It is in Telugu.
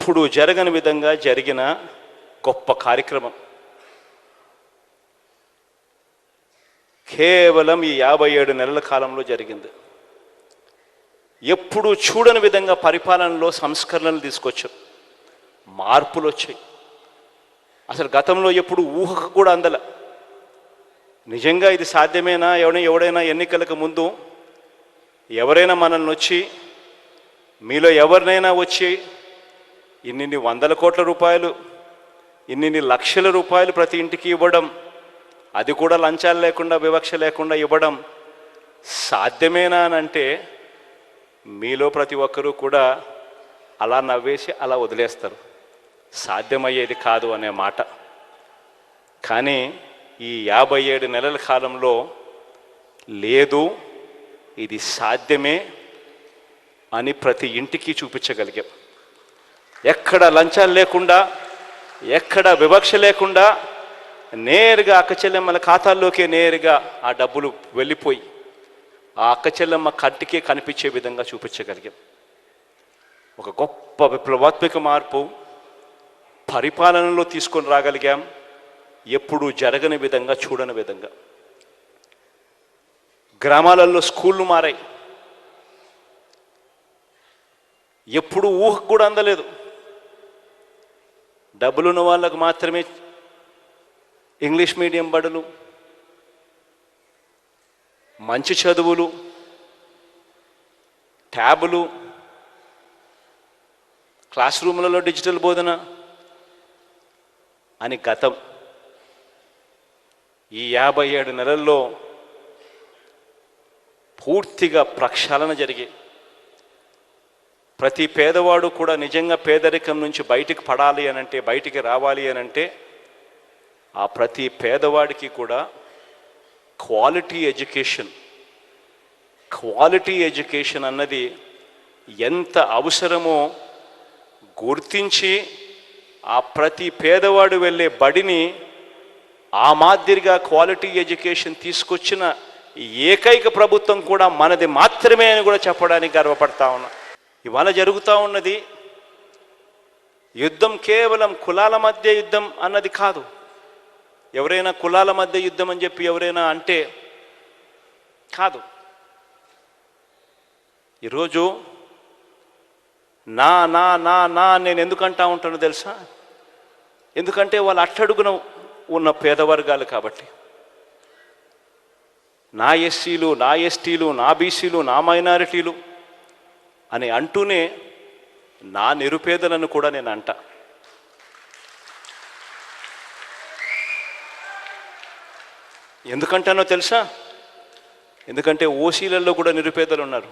ఎప్పుడు జరగని విధంగా జరిగిన గొప్ప కార్యక్రమం. కేవలం ఈ 57 నెలల కాలంలో జరిగింది. ఎప్పుడు చూడని విధంగా పరిపాలనలో సంస్కరణలు తీసుకొచ్చారు, మార్పులు వచ్చాయి. అసలు గతంలో ఎప్పుడు ఊహకు కూడా అందల. నిజంగా ఇది సాధ్యమేనా? ఎవడైనా ఎన్నికలకు ముందు ఎవరైనా మనల్ని వచ్చి, మీలో ఎవరినైనా వచ్చి ఇన్ని 100 కోట్ల రూపాయలు, ఇన్ని లక్షల రూపాయలు ప్రతి ఇంటికి ఇవ్వడం, అది కూడా లంచాలు లేకుండా, వివక్ష లేకుండా ఇవ్వడం సాధ్యమేనా అని అంటే మీలో ప్రతి ఒక్కరూ కూడా అలా నవ్వేసి అలా వదిలేస్తారు, సాధ్యమయ్యేది కాదు అనే మాట. కానీ ఈ 57 నెలల కాలంలో లేదు, ఇది సాధ్యమే అని ప్రతి ఇంటికి చూపించగలిగాం. ఎక్కడ లంచాలు లేకుండా, ఎక్కడ వివక్ష లేకుండా నేరుగా అక్క చెల్లెమ్మల ఖాతాల్లోకే నేరుగా ఆ డబ్బులు వెళ్ళిపోయి ఆ అక్క చెల్లెమ్మ కంటికే కనిపించే విధంగా చూపించగలిగాం. ఒక గొప్ప విప్లవాత్మక మార్పు పరిపాలనలో తీసుకొని రాగలిగాం, ఎప్పుడూ జరగని విధంగా, చూడని విధంగా. గ్రామాలలో స్కూళ్ళు మారాయి, ఎప్పుడు ఊహకు కూడా అందలేదు. డబ్బులున్న వాళ్ళకు మాత్రమే ఇంగ్లీష్ మీడియం బడులు, మంచి చదువులు, ట్యాబులు, క్లాస్ రూమ్లలో డిజిటల్ బోధన అని గతం. ఈ 57 నెలల్లో పూర్తిగా ప్రక్షాళన జరిగి ప్రతి పేదవాడు కూడా నిజంగా పేదరికం నుంచి బయటికి పడాలి అనంటే, బయటికి రావాలి అనంటే ఆ ప్రతి పేదవాడికి కూడా క్వాలిటీ ఎడ్యుకేషన్ అన్నది ఎంత అవసరమో గుర్తించి ఆ ప్రతి పేదవాడు వెళ్ళే బడిని ఆ మాదిరిగా క్వాలిటీ ఎడ్యుకేషన్ తీసుకొచ్చిన ఏకైక ప్రభుత్వం కూడా మనది మాత్రమే అని కూడా చెప్పడానికి గర్వపడతా ఉన్నా. ఇవాళ జరుగుతూ ఉన్నది యుద్ధం కేవలం కులాల మధ్య యుద్ధం అన్నది కాదు. ఎవరైనా కులాల మధ్య యుద్ధం అని చెప్పి ఎవరైనా అంటే కాదు. ఈరోజు నా నా నా నా నేను ఎందుకంటా ఉంటానో తెలుసా? ఎందుకంటే వాళ్ళు అట్టడుగున ఉన్న పేదవర్గాలు కాబట్టి. నా ఎస్సీలు, నా ఎస్టీలు, నా బీసీలు, నా మైనారిటీలు అని అంటూనే నా నిరుపేదలను కూడా నేను అంట. ఎందుకంటానో తెలుసా? ఎందుకంటే ఓసీలలో కూడా నిరుపేదలు ఉన్నారు.